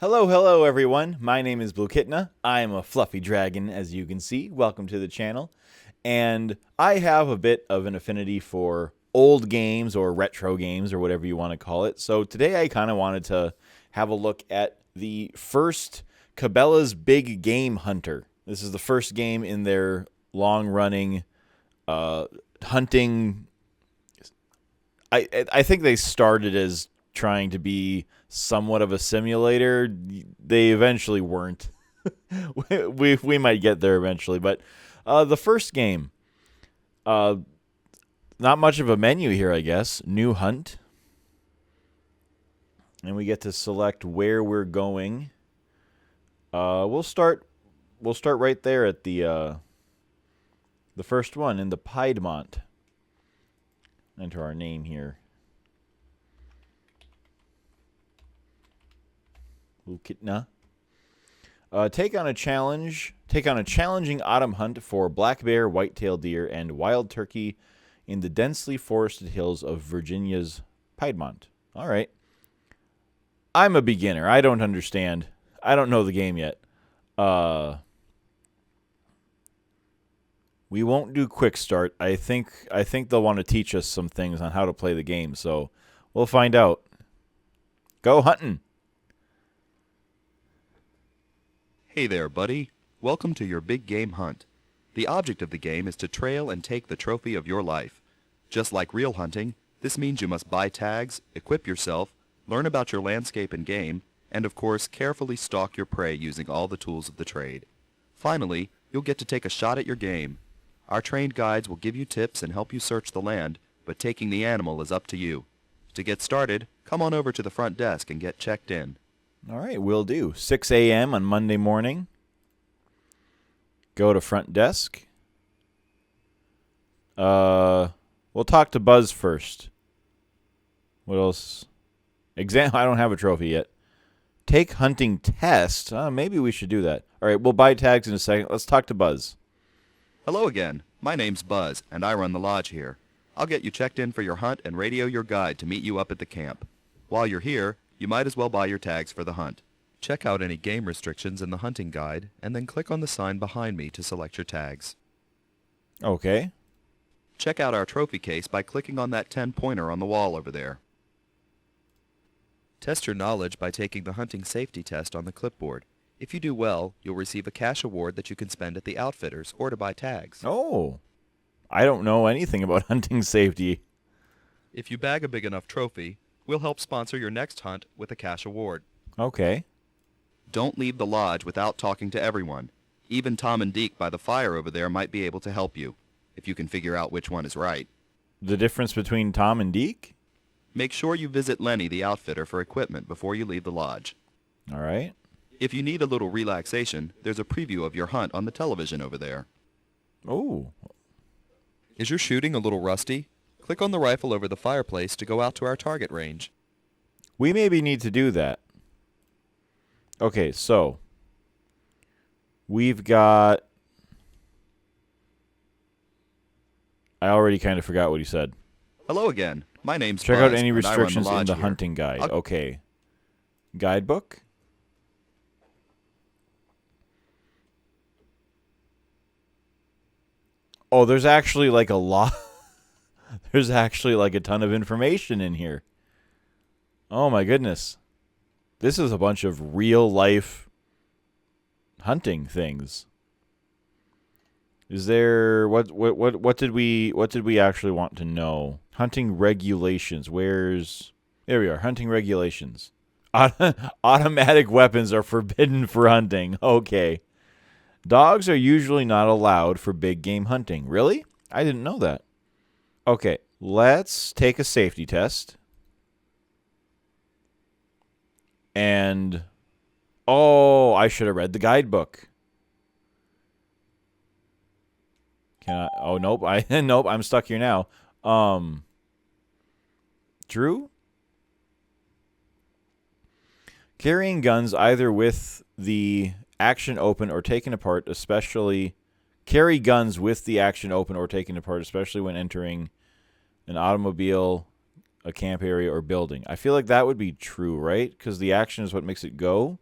Hello, hello everyone. My name is Blue Kitna. I am a fluffy dragon, as you can see. Welcome to the channel. And I have a bit of an affinity for old games or retro games or whatever you want to call it. So today I kind of wanted to have a look at the first Cabela's Big Game Hunter. This is the first game in their long-running hunting. I think they started as trying to be somewhat of a simulator. They eventually weren't. we might get there eventually, but the first game, not much of a menu here, I guess. New hunt, and we get to select where we're going. We'll start right there at the first one in the Piedmont. Enter our name here. Lukitna. Take on a challenging autumn hunt for black bear, white-tailed deer, and wild turkey in the densely forested hills of Virginia's Piedmont. All right. I'm a beginner. I don't understand. I don't know the game yet. We won't do quick start. I think they'll want to teach us some things on how to play the game, so we'll find out. Go hunting. Hey there, buddy. Welcome to your big game hunt. The object of the game is to trail and take the trophy of your life. Just like real hunting, this means you must buy tags, equip yourself, learn about your landscape and game, and of course carefully stalk your prey using all the tools of the trade. Finally, you'll get to take a shot at your game. Our trained guides will give you tips and help you search the land, but taking the animal is up to you. To get started, come on over to the front desk and get checked in. All right, will do. 6 a.m. on Monday morning. Go to front desk. We'll talk to Buzz first. What else? I don't have a trophy yet. Take hunting test. Maybe we should do that. All right, we'll buy tags in a second. Let's talk to Buzz. Hello again. My name's Buzz, and I run the lodge here. I'll get you checked in for your hunt and radio your guide to meet you up at the camp. While you're here, you might as well buy your tags for the hunt. Check out any game restrictions in the hunting guide, and then click on the sign behind me to select your tags. Okay. Check out our trophy case by clicking on that 10-pointer on the wall over there. Test your knowledge by taking the hunting safety test on the clipboard. If you do well, you'll receive a cash award that you can spend at the outfitters or to buy tags. Oh, I don't know anything about hunting safety. If you bag a big enough trophy, we'll help sponsor your next hunt with a cash award. Okay. Don't leave the lodge without talking to everyone. Even Tom and Deke by the fire over there might be able to help you, if you can figure out which one is right. The difference between Tom and Deke? Make sure you visit Lenny the outfitter for equipment before you leave the lodge. All right. If you need a little relaxation, there's a preview of your hunt on the television over there. Oh. Is your shooting a little rusty? Click on the rifle over the fireplace to go out to our target range. We maybe need to do that. Okay, so we've got... I already kind of forgot what he said. Hello again. My name's Check Buzz, out any and I run restrictions in lodge the here. hunting guide. Okay. Guidebook? Oh, there's actually like a lot. There's actually like a ton of information in here. Oh my goodness. This is a bunch of real life hunting things. Is there what did we actually want to know? Hunting regulations. There we are. Hunting regulations. Automatic weapons are forbidden for hunting. Okay. Dogs are usually not allowed for big game hunting. Really? I didn't know that. Okay, let's take a safety test. And, oh, I should have read the guidebook. Can I? Oh, nope. Nope, I'm stuck here now. Drew? Carrying guns either with the action open or taken apart, especially carry guns with the action open or taken apart, especially when entering an automobile, a camp area, or building. I feel like that would be true, right? Because the action is what makes it go.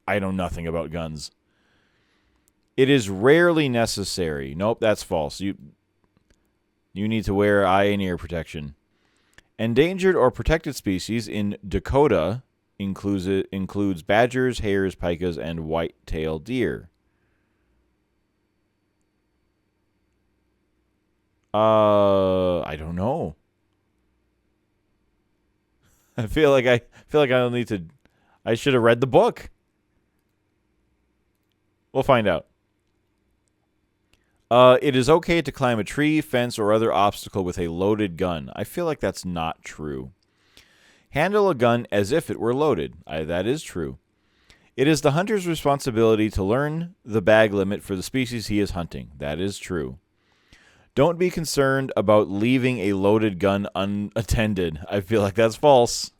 I know nothing about guns. It is rarely necessary. Nope, that's false. You need to wear eye and ear protection. Endangered or protected species in Dakota includes badgers, hares, pikas, and white-tailed deer. I don't know. I feel like I don't need to. I should have read the book. We'll find out. It is okay to climb a tree, fence, or other obstacle with a loaded gun. I feel like that's not true. Handle a gun as if it were loaded. That is true. It is the hunter's responsibility to learn the bag limit for the species he is hunting. That is true. Don't be concerned about leaving a loaded gun unattended. I feel like that's false.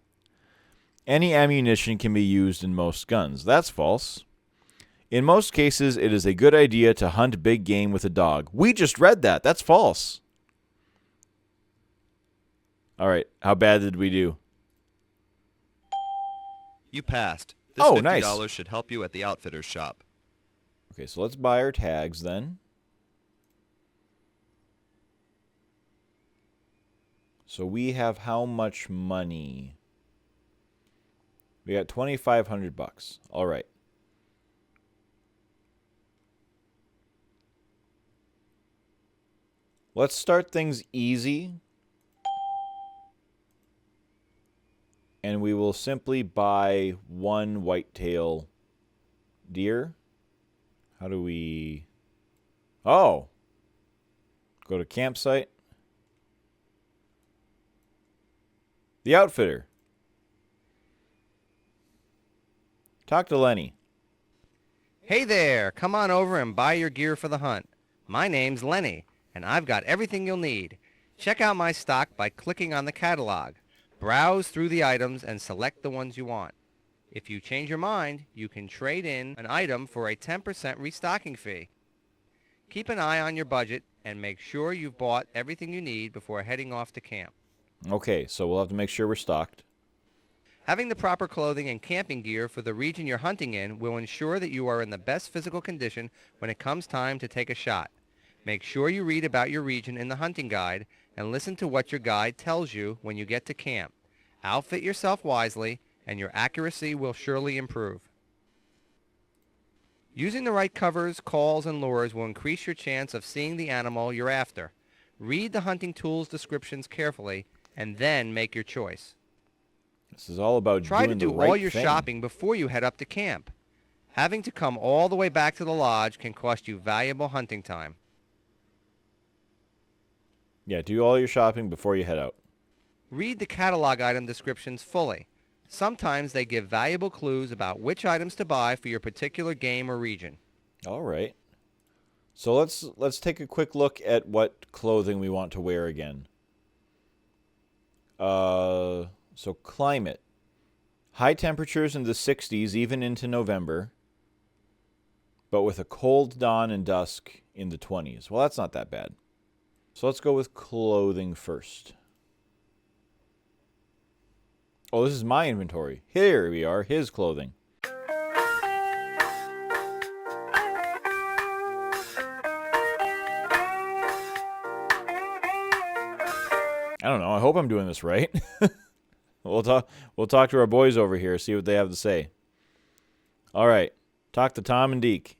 Any ammunition can be used in most guns. That's false. In most cases, it is a good idea to hunt big game with a dog. We just read that. That's false. All right. How bad did we do? You passed. This Oh, $50 nice. should help you at the outfitter's shop. Okay, so let's buy our tags then. So we have how much money? We got $2,500. All right. Let's start things easy. And we will simply buy one whitetail deer. How do we... Oh. Go to campsite. The outfitter. Talk to Lenny. Hey there, come on over and buy your gear for the hunt. My name's Lenny, and I've got everything you'll need. Check out my stock by clicking on the catalog. Browse through the items and select the ones you want. If you change your mind, you can trade in an item for a 10% restocking fee. Keep an eye on your budget and make sure you've bought everything you need before heading off to camp. Okay, so we'll have to make sure we're stocked. Having the proper clothing and camping gear for the region you're hunting in will ensure that you are in the best physical condition when it comes time to take a shot. Make sure you read about your region in the hunting guide and listen to what your guide tells you when you get to camp. Outfit yourself wisely and your accuracy will surely improve. Using the right covers, calls, and lures will increase your chance of seeing the animal you're after. Read the hunting tools descriptions carefully and then make your choice. This is all about Try to doing do the right all your thing. shopping before you head up to camp. Having to come all the way back to the lodge can cost you valuable hunting time. Yeah, do all your shopping before you head out. Read the catalog item descriptions fully. Sometimes they give valuable clues about which items to buy for your particular game or region. All right. So let's take a quick look at what clothing we want to wear again. So climate. High temperatures in the 60s even into November, but with a cold dawn and dusk in the 20s. Well, that's not that bad. So let's go with clothing first. Oh, this is my inventory. Here we are, his clothing. I don't know. I hope I'm doing this right. We'll talk to our boys over here, see what they have to say. All right. Talk to Tom and Deke.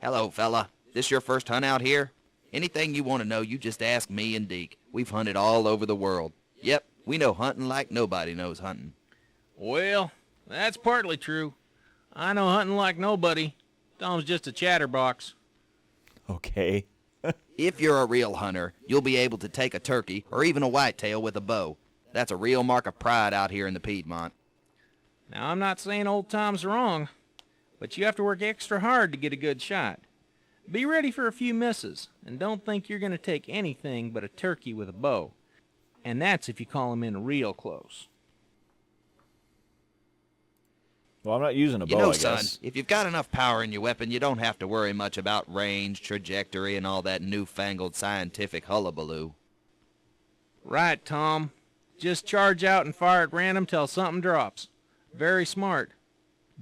Hello, fella. This your first hunt out here? Anything you want to know, you just ask me and Deke. We've hunted all over the world. Yep, we know hunting like nobody knows hunting. Well, that's partly true. I know hunting like nobody. Tom's just a chatterbox. Okay. If you're a real hunter, you'll be able to take a turkey or even a whitetail with a bow. That's a real mark of pride out here in the Piedmont. Now, I'm not saying old Tom's wrong, but you have to work extra hard to get a good shot. Be ready for a few misses, and don't think you're going to take anything but a turkey with a bow. And that's if you call him in real close. Well, I'm not using a bow, You know, I son, guess. if you've got enough power in your weapon, you don't have to worry much about range, trajectory, and all that newfangled scientific hullabaloo. Right, Tom. Just charge out and fire at random till something drops. Very smart.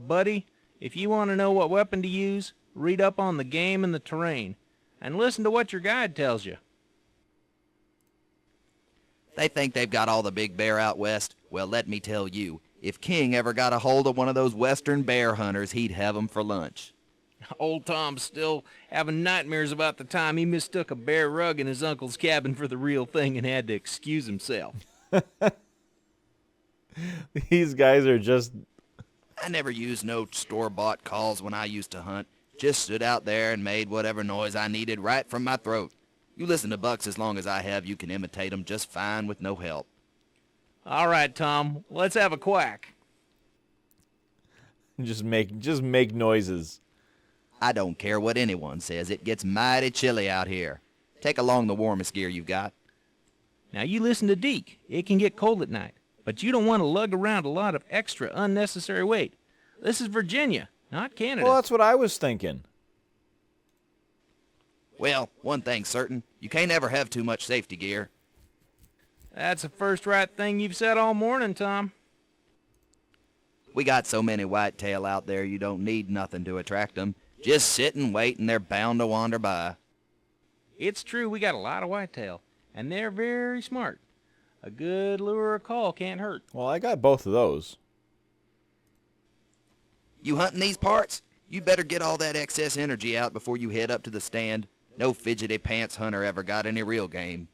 Buddy, if you want to know what weapon to use, read up on the game and the terrain, and listen to what your guide tells you. They think they've got all the big bear out west. Well, let me tell you, if King ever got a hold of one of those western bear hunters, he'd have 'em for lunch. Old Tom's still having nightmares about the time he mistook a bear rug in his uncle's cabin for the real thing and had to excuse himself. These guys are just... I never used no store-bought calls when I used to hunt. Just stood out there and made whatever noise I needed right from my throat. You listen to bucks as long as I have, you can imitate 'em just fine with no help. All right, Tom, let's have a quack. Just make noises. I don't care what anyone says. It gets mighty chilly out here. Take along the warmest gear you've got. Now you listen to Deke. It can get cold at night, but you don't want to lug around a lot of extra unnecessary weight. This is Virginia, not Canada. Well, that's what I was thinking. Well, one thing's certain. You can't ever have too much safety gear. That's the first right thing you've said all morning, Tom. We got so many whitetail out there you don't need nothing to attract 'em. Just sit and wait and they're bound to wander by. It's true we got a lot of whitetail, and they're very smart. A good lure or call can't hurt. Well, I got both of those. You hunting these parts? You better get all that excess energy out before you head up to the stand. No fidgety pants hunter ever got any real game.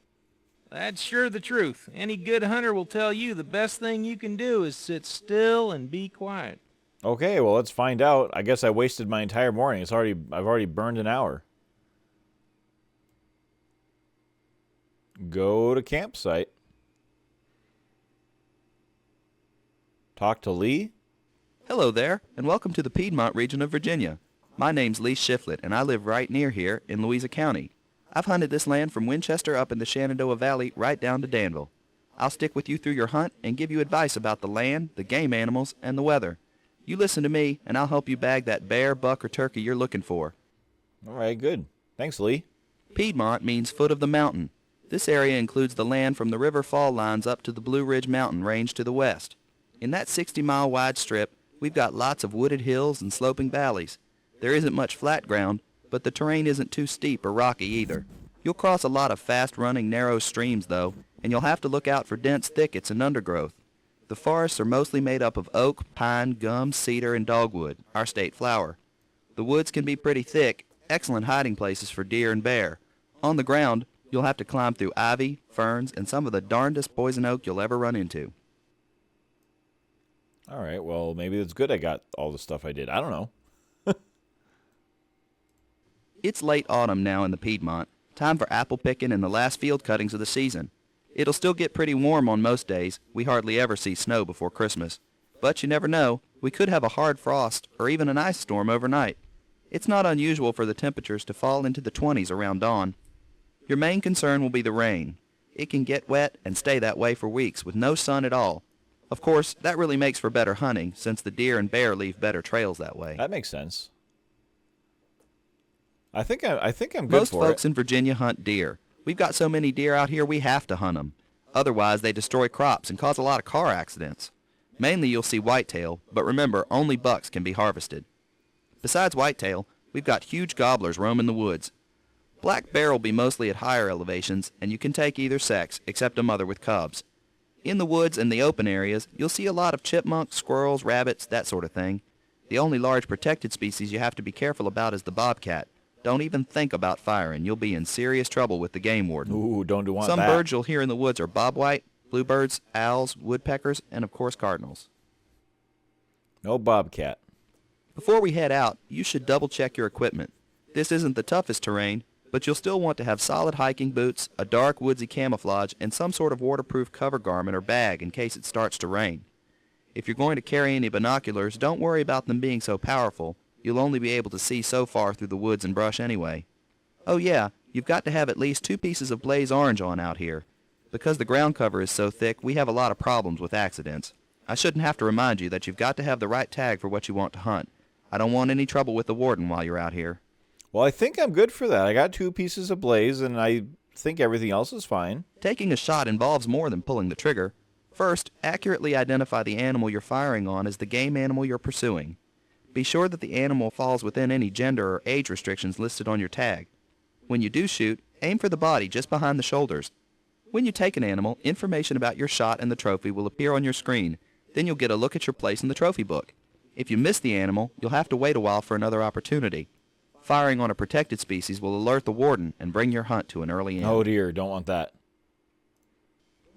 That's sure the truth. Any good hunter will tell you the best thing you can do is sit still and be quiet. Okay, well, let's find out. I guess I wasted my entire morning. I've already burned an hour. Go to campsite. Talk to Lee. Hello there, and welcome to the Piedmont region of Virginia. My name's Lee Shiflett, and I live right near here in Louisa County. I've hunted this land from Winchester up in the Shenandoah Valley right down to Danville. I'll stick with you through your hunt and give you advice about the land, the game animals, and the weather. You listen to me, and I'll help you bag that bear, buck, or turkey you're looking for. All right, good. Thanks, Lee. Piedmont means foot of the mountain. This area includes the land from the river fall lines up to the Blue Ridge Mountain range to the west. In that 60-mile wide strip, we've got lots of wooded hills and sloping valleys. There isn't much flat ground, but the terrain isn't too steep or rocky either. You'll cross a lot of fast-running, narrow streams, though, and you'll have to look out for dense thickets and undergrowth. The forests are mostly made up of oak, pine, gum, cedar, and dogwood, our state flower. The woods can be pretty thick, excellent hiding places for deer and bear. On the ground, you'll have to climb through ivy, ferns, and some of the darndest poison oak you'll ever run into. All right, well, maybe it's good I got all the stuff I did. I don't know. It's late autumn now in the Piedmont, time for apple picking and the last field cuttings of the season. It'll still get pretty warm on most days. We hardly ever see snow before Christmas. But you never know. We could have a hard frost or even an ice storm overnight. It's not unusual for the temperatures to fall into the 20s around dawn. Your main concern will be the rain. It can get wet and stay that way for weeks with no sun at all. Of course, that really makes for better hunting since the deer and bear leave better trails that way. That makes sense. I think I'm good Most for folks it. in Virginia hunt deer. We've got so many deer out here we have to hunt them. Otherwise, they destroy crops and cause a lot of car accidents. Mainly you'll see whitetail, but remember, only bucks can be harvested. Besides whitetail, we've got huge gobblers roaming the woods. Black bear will be mostly at higher elevations, and you can take either sex, except a mother with cubs. In the woods and the open areas, you'll see a lot of chipmunks, squirrels, rabbits, that sort of thing. The only large protected species you have to be careful about is the bobcat. Don't even think about firing. You'll be in serious trouble with the game warden. Ooh, don't want Some that. birds you'll hear in the woods are bobwhite, bluebirds, owls, woodpeckers, and of course cardinals. No bobcat. Before we head out, you should double check your equipment. This isn't the toughest terrain, but you'll still want to have solid hiking boots, a dark woodsy camouflage, and some sort of waterproof cover garment or bag in case it starts to rain. If you're going to carry any binoculars, don't worry about them being so powerful. You'll only be able to see so far through the woods and brush anyway. Oh yeah, you've got to have at least 2 pieces of blaze orange on out here. Because the ground cover is so thick, we have a lot of problems with accidents. I shouldn't have to remind you that you've got to have the right tag for what you want to hunt. I don't want any trouble with the warden while you're out here. Well, I think I'm good for that. I got 2 pieces of blaze, and I think everything else is fine. Taking a shot involves more than pulling the trigger. First, accurately identify the animal you're firing on as the game animal you're pursuing. Be sure that the animal falls within any gender or age restrictions listed on your tag. When you do shoot, aim for the body just behind the shoulders. When you take an animal, information about your shot and the trophy will appear on your screen. Then you'll get a look at your place in the trophy book. If you miss the animal, you'll have to wait a while for another opportunity. Firing on a protected species will alert the warden and bring your hunt to an early end. Oh dear, don't want that.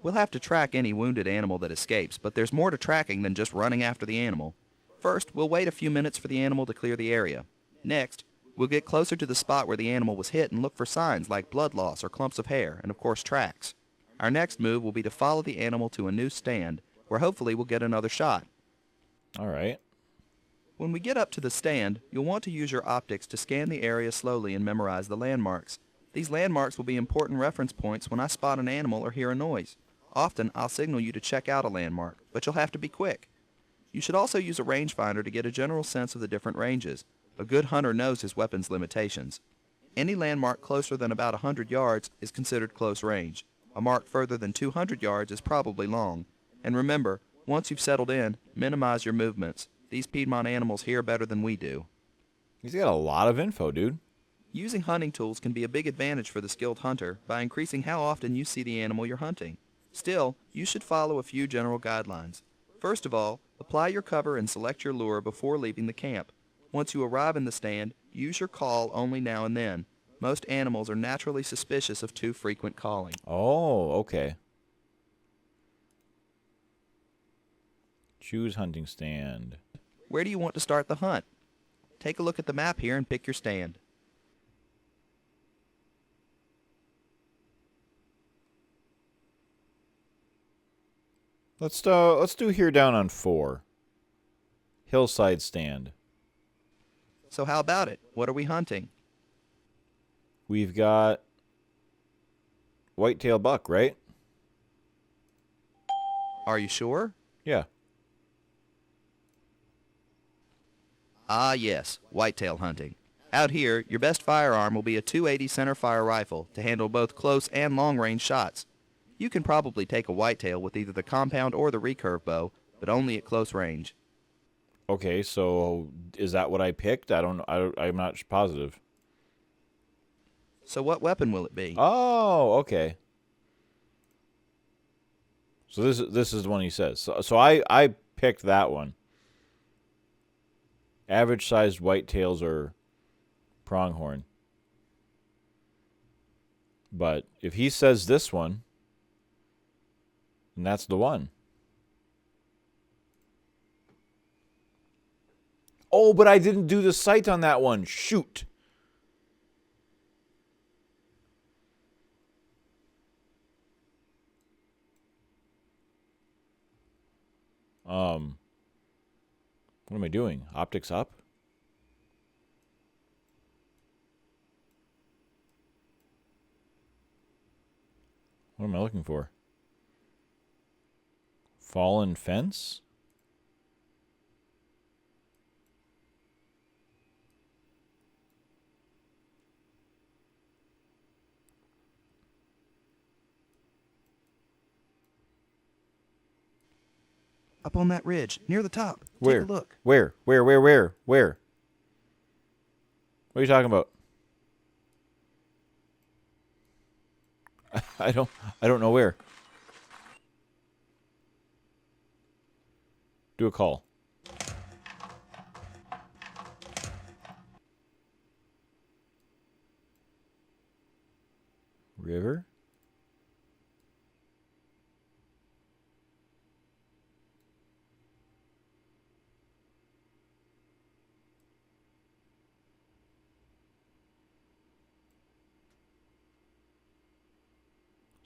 We'll have to track any wounded animal that escapes, but there's more to tracking than just running after the animal. First, we'll wait a few minutes for the animal to clear the area. Next, we'll get closer to the spot where the animal was hit and look for signs like blood loss or clumps of hair, and of course tracks. Our next move will be to follow the animal to a new stand, where hopefully we'll get another shot. All right. When we get up to the stand, you'll want to use your optics to scan the area slowly and memorize the landmarks. These landmarks will be important reference points when I spot an animal or hear a noise. Often, I'll signal you to check out a landmark, but you'll have to be quick. You should also use a rangefinder to get a general sense of the different ranges. A good hunter knows his weapon's limitations. Any landmark closer than about 100 yards is considered close range. A mark further than 200 yards is probably long. And remember, once you've settled in, minimize your movements. These Piedmont animals hear better than we do. He's got a lot of info, dude. Using hunting tools can be a big advantage for the skilled hunter by increasing how often you see the animal you're hunting. Still, you should follow a few general guidelines. First of all, apply your cover and select your lure before leaving the camp. Once you arrive in the stand, use your call only now and then. Most animals are naturally suspicious of too frequent calling. Oh, okay. Choose hunting stand. Where do you want to start the hunt? Take a look at the map here and pick your stand. Let's do here down on 4. Hillside stand. So how about it? What are we hunting? We've got whitetail buck, right? Are you sure? Yeah. Ah, yes, whitetail hunting. Out here, your best firearm will be a .280 centerfire rifle to handle both close and long-range shots. You can probably take a whitetail with either the compound or the recurve bow, but only at close range. Okay, so is that what I picked? I'm not positive. So what weapon will it be? Oh, okay. So this is the one he says. So I picked that one. Average sized whitetails or pronghorn. But if he says this one, then that's the one. Oh, but I didn't do the sight on that one. Shoot. What am I doing? Optics up? What am I looking for? Fallen fence? Up on that ridge, near the top. Where? Take a look. Where? Where? What are you talking about? I don't know where. Do a call. River?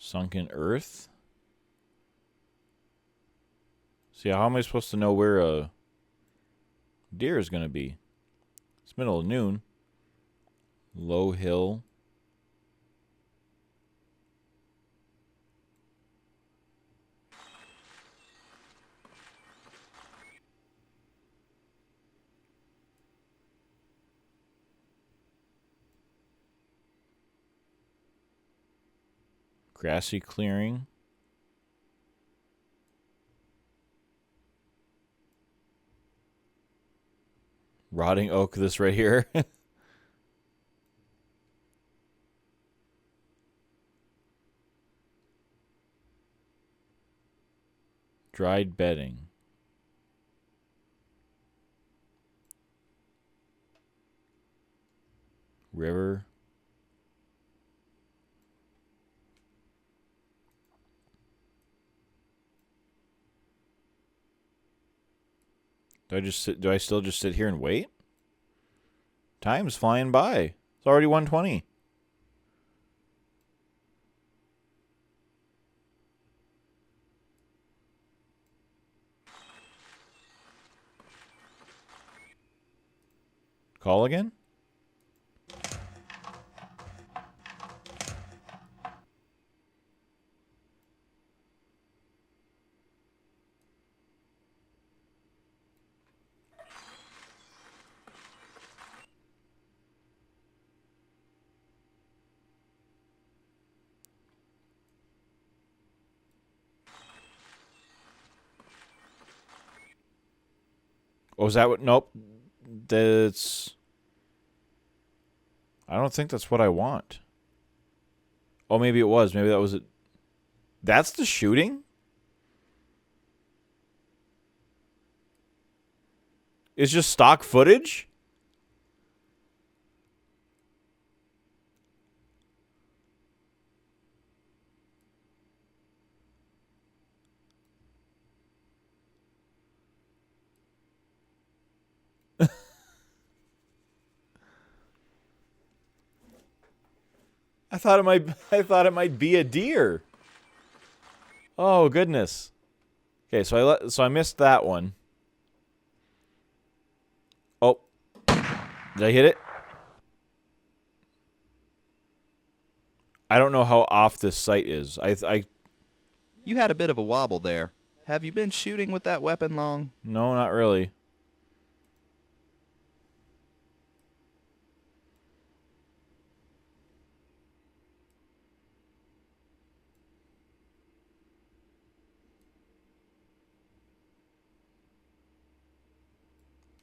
Sunken earth? See, how am I supposed to know where a deer is going to be? It's middle of noon. Low hill. Grassy clearing. Rotting oak, this right here. Dried bedding. River. Do I still just sit here and wait? Time's flying by. It's already 1:20. Call again? Oh, is that what? Nope. That's... I don't think that's what I want. Oh, maybe it was. Maybe that was it. That's the shooting? It's just stock footage? I thought it might be a deer. Oh goodness. Okay, so I missed that one. Oh. Did I hit it? I don't know how off this sight is. You had a bit of a wobble there. Have you been shooting with that weapon long? No, not really.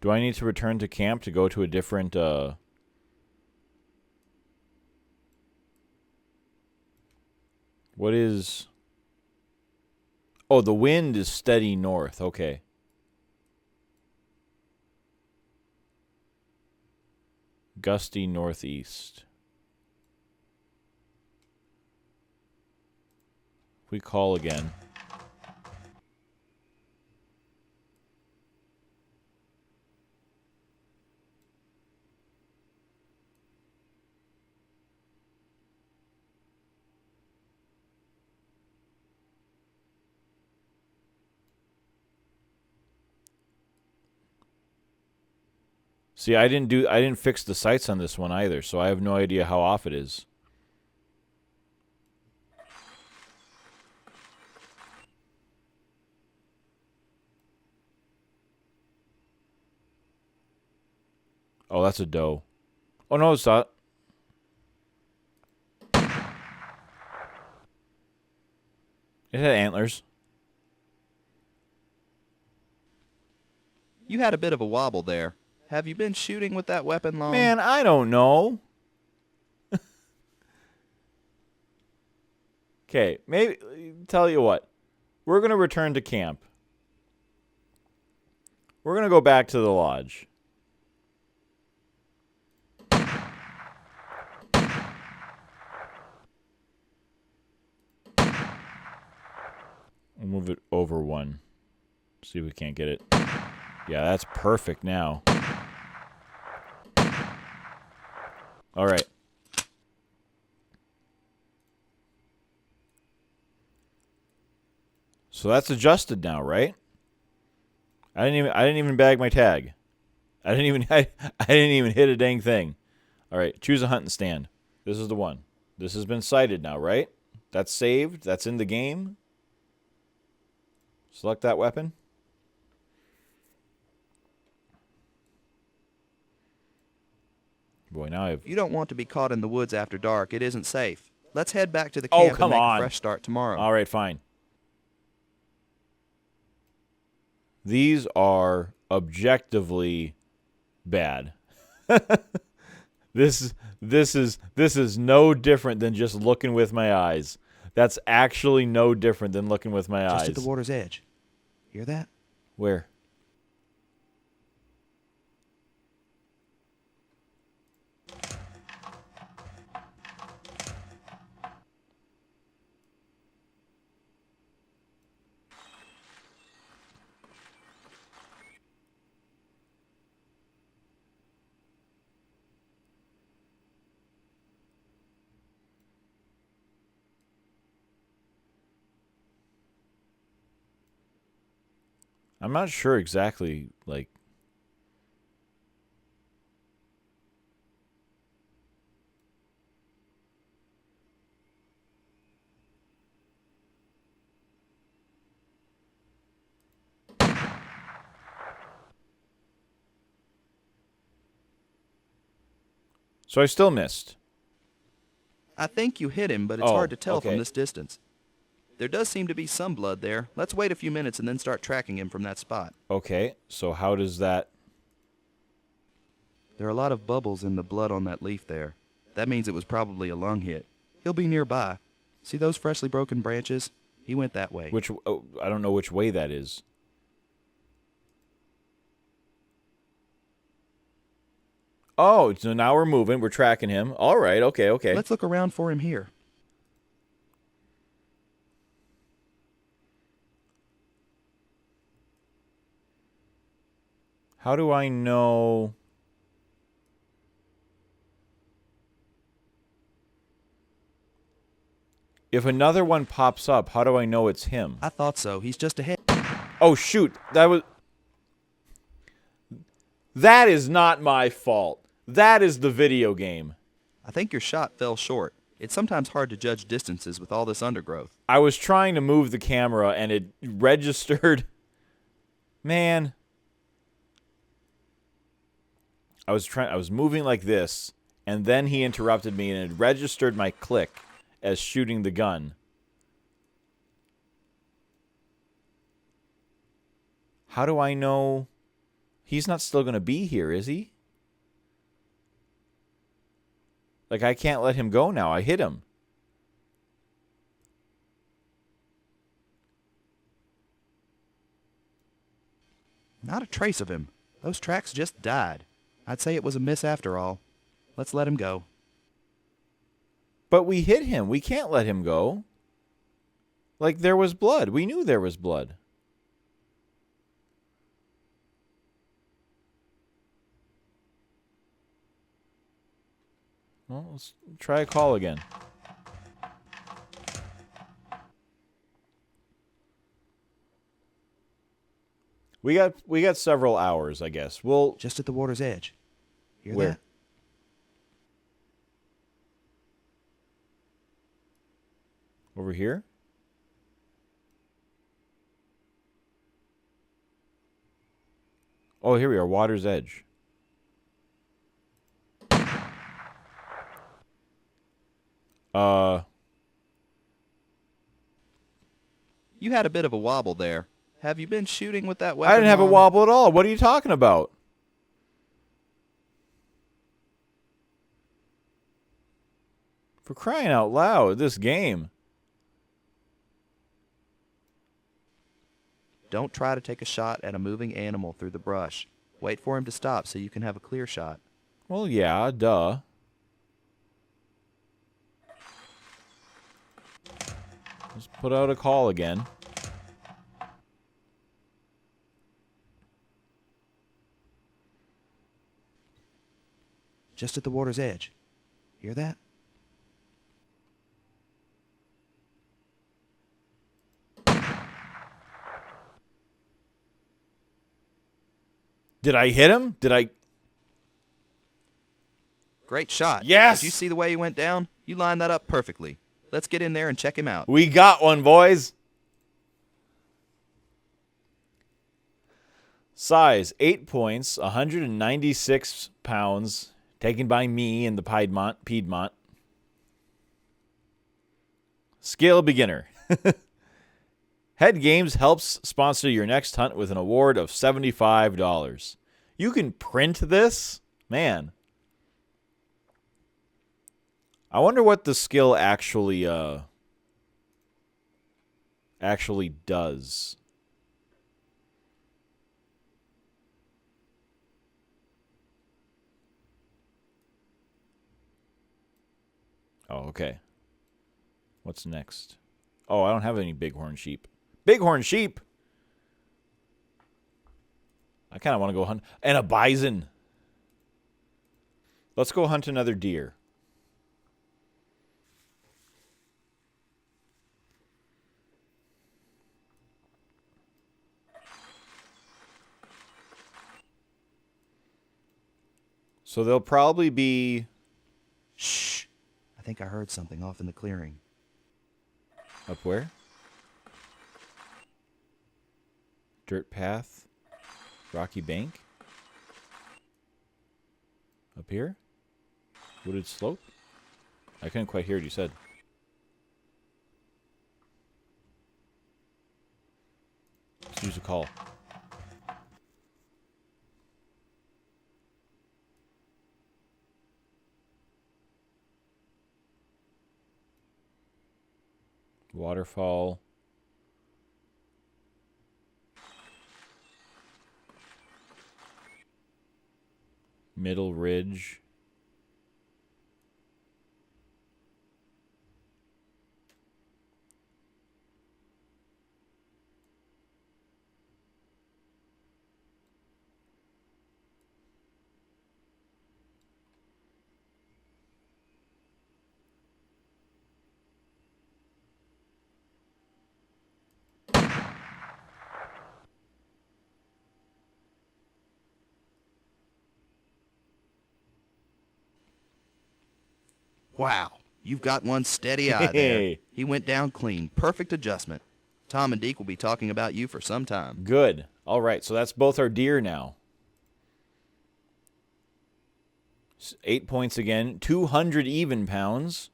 Do I need to return to camp to go to a different, What is... Oh, the wind is steady north. Okay. Gusty northeast. We call again. See, I didn't fix the sights on this one either, so I have no idea how off it is. Oh, that's a doe. Oh no, it's not. It had antlers. You had a bit of a wobble there. Have you been shooting with that weapon long? Man, I don't know. Okay, maybe tell you what. We're going to return to camp. We're going to go back to the lodge. We'll move it over one. See if we can't get it. Yeah, that's perfect now. All right. So that's adjusted now, right? I didn't even bag my tag. I didn't even hit a dang thing. All right, choose a hunt and stand. This is the one. This has been sighted now, right? That's saved. That's in the game. Select that weapon. Boy, now I've... You don't want to be caught in the woods after dark. It isn't safe. Let's head back to the Oh, camp come and make on. a fresh start tomorrow. All right, fine. These are objectively bad. This is no different than just looking with my eyes. That's actually no different than looking with my eyes. Just at the water's edge. Hear that? Where? I'm not sure exactly, like... So I still missed. I think you hit him, but it's Oh, hard to tell okay. from this distance. There does seem to be some blood there. Let's wait a few minutes and then start tracking him from that spot. Okay, so how does that... There are a lot of bubbles in the blood on that leaf there. That means it was probably a lung hit. He'll be nearby. See those freshly broken branches? He went that way. Which... Oh, I don't know which way that is. Oh, so now we're moving. We're tracking him. All right, okay, okay. Let's look around for him here. How do I know... If another one pops up, how do I know it's him? I thought so. He's just ahead. Oh, shoot. That is not my fault. That is the video game. I think your shot fell short. It's sometimes hard to judge distances with all this undergrowth. I was trying to move the camera and it registered. Man. I was moving like this, and then he interrupted me and it registered my click as shooting the gun. How do I know he's not still going to be here, is he? Like, I can't let him go now. I hit him. Not a trace of him. Those tracks just died. I'd say it was a miss after all. Let's let him go. But we hit him. We can't let him go. Like, there was blood. We knew there was blood. Well, let's try a call again. We got several hours, I guess. We'll... Just at the water's edge. Hear Where? that? Over here? Oh, here we are. Water's edge. You had a bit of a wobble there. Have you been shooting with that weapon? I didn't have a long? wobble at all. What are you talking about? For crying out loud, this game. Don't try to take a shot at a moving animal through the brush. Wait for him to stop so you can have a clear shot. Well, yeah, duh. Let's put out a call again. Just at the water's edge. Hear that? Did I hit him? Did I... Great shot. Yes! Did you see the way he went down? You lined that up perfectly. Let's get in there and check him out. We got one, boys. Size, 8 points, 196 pounds, taken by me in the Piedmont. Scale beginner. Head Games helps sponsor your next hunt with an award of $75. You can print this? Man. I wonder what the skill actually does. Oh, okay. What's next? Oh, I don't have any bighorn sheep. Bighorn sheep? I kind of want to go hunt. And a bison. Let's go hunt another deer. So there'll probably be... Shh. I think I heard something off in the clearing. Up where? Dirt path. Rocky bank. Up here? Wooded slope? I couldn't quite hear what you said. Let's use a call. Waterfall. Middle ridge. Wow, you've got one steady eye there. Hey. He went down clean. Perfect adjustment. Tom and Deke will be talking about you for some time. Good. All right, so that's both our deer now. 8 points again. 200 even pounds.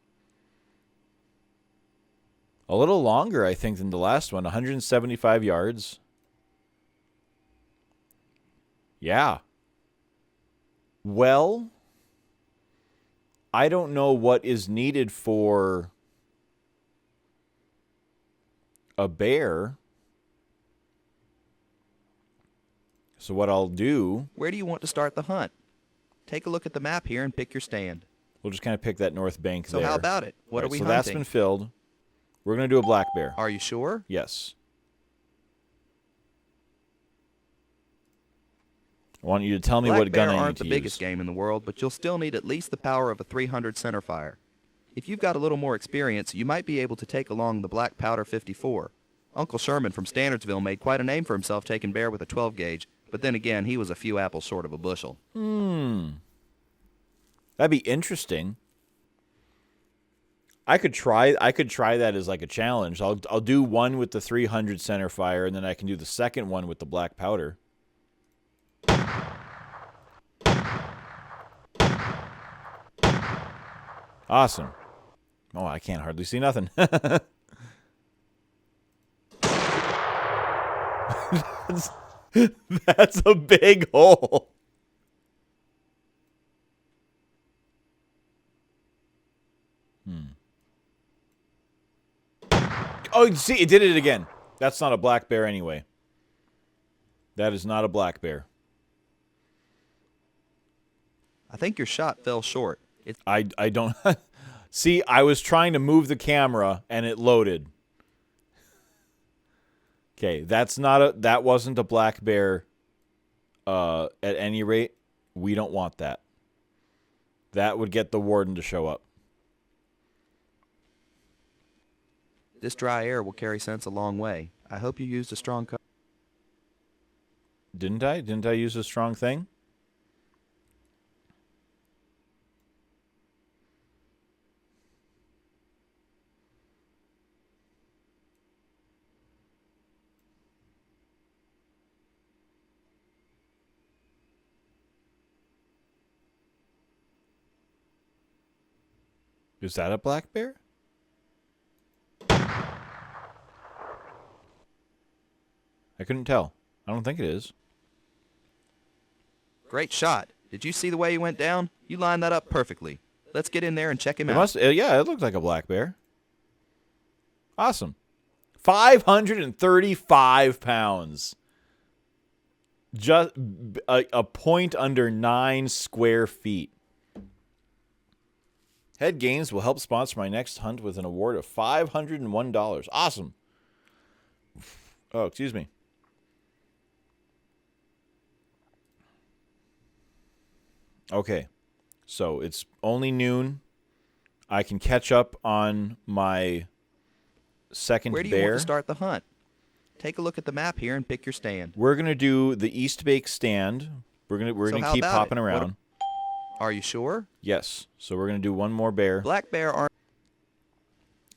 A little longer, I think, than the last one. 175 yards. Yeah. Well, I don't know what is needed for a bear. So what I'll do, Where do you want to start the hunt? Take a look at the map here and pick your stand. we'll just kind of pick that north bank So there. how about it? What All are right, we so hunting? that's been filled. We're going to do a black bear. Are you sure? Yes. I want you to tell me Black what gun bear I need aren't to the use. biggest game in the world, but you'll still need at least the power of a 300 centerfire. If you've got a little more experience, you might be able to take along the Black Powder 54. Uncle Sherman from Standardsville made quite a name for himself taking bear with a 12 gauge, but then again, he was a few apples short of a bushel. That'd be interesting. I could try that as like a challenge. I'll do one with the 300 center fire, and then I can do the second one with the black powder. Awesome. Oh, I can't hardly see nothing. That's a big hole. Oh, see, it did it again. That's not a black bear anyway. That is not a black bear. I think your shot fell short. I don't... See, I was trying to move the camera, and it loaded. Okay, that wasn't a black bear at any rate. We don't want that. That would get the warden to show up. This dry air will carry sense a long way. I hope you used a strong cover. Didn't I? Didn't I use a strong thing? Is that a black bear? I couldn't tell. I don't think it is. Great shot. Did you see the way he went down? You lined that up perfectly. Let's get in there and check him out. Yeah, it looked like a black bear. Awesome. 535 pounds. Just a point under 9 square feet. Head Games will help sponsor my next hunt with an award of $501. Awesome. Oh, excuse me. Okay. So it's only noon. I can catch up on my second Where do you bear. want to start the hunt? Take a look at the map here and pick your stand. We're gonna do the East Bake stand. We're gonna how keep about popping it? around. Are you sure? Yes. So we're gonna do one more bear. Black bear aren't...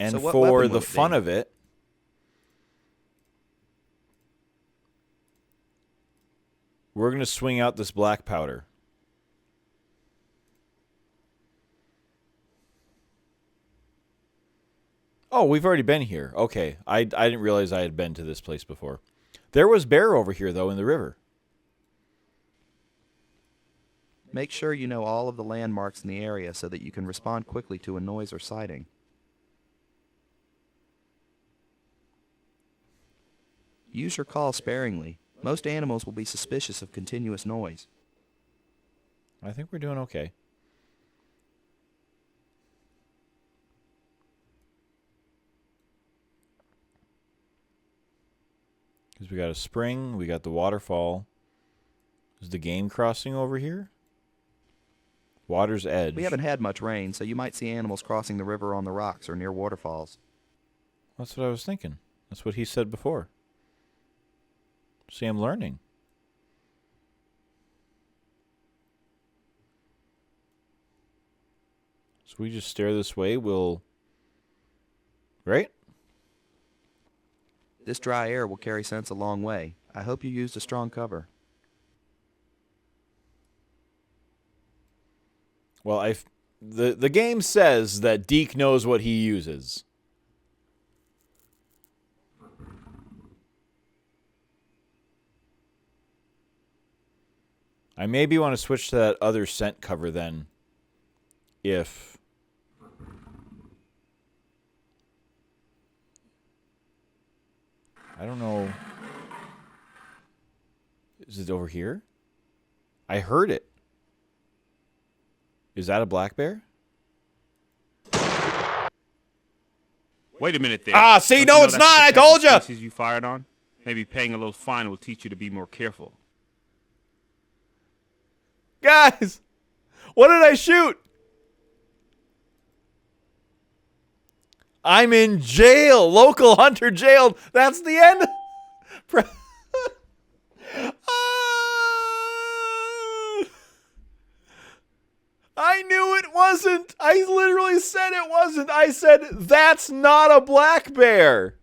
And So what for weapon the will it fun be? of it, we're gonna swing out this black powder. Oh, we've already been here. Okay. I didn't realize I had been to this place before. There was bear over here, though, in the river. Make sure you know all of the landmarks in the area so that you can respond quickly to a noise or sighting. Use your call sparingly. Most animals will be suspicious of continuous noise. I think we're doing okay. Because we got a spring, we got the waterfall. Is the game crossing over here? Water's edge. We haven't had much rain, so you might see animals crossing the river on the rocks or near waterfalls. That's what I was thinking. That's what he said before. See, I'm learning. So we just stare this way, we'll... Right? This dry air will carry scents a long way. I hope you used a strong cover. Well, the game says that Deke knows what he uses. I maybe want to switch to that other scent cover then. If... I don't know. Is it over here? I heard it. Is that a black bear? Wait a minute there. Ah, see, Don't no, you know it's that's not. I the told ya. species you fired on? Maybe paying a little fine will teach you to be more careful. Guys, what did I shoot? I'm in jail. Local hunter jailed. That's the end. I knew it wasn't. I literally said it wasn't. I said, that's not a black bear.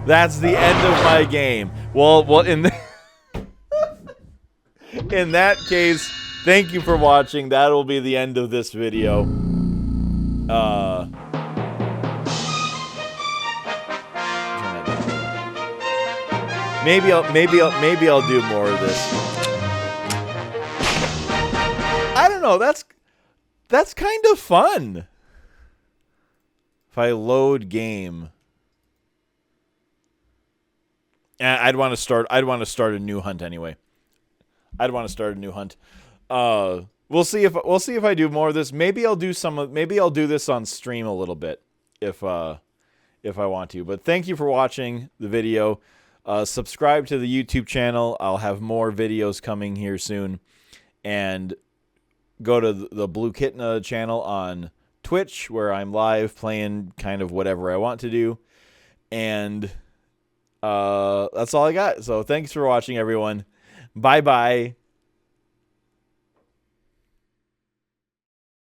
That's the end of my game. Well, in in that case, thank you for watching. That will be the end of this video. Maybe I'll do more of this. I don't know. That's kind of fun. If I load game, and I'd want to start a new hunt anyway. We'll see if I do more of this. Maybe I'll do this on stream a little bit if I want to. But thank you for watching the video. Subscribe to the YouTube channel. I'll have more videos coming here soon. And go to the Blue Kitna channel on Twitch, where I'm live playing kind of whatever I want to do. And that's all I got. So thanks for watching, everyone. Bye-bye.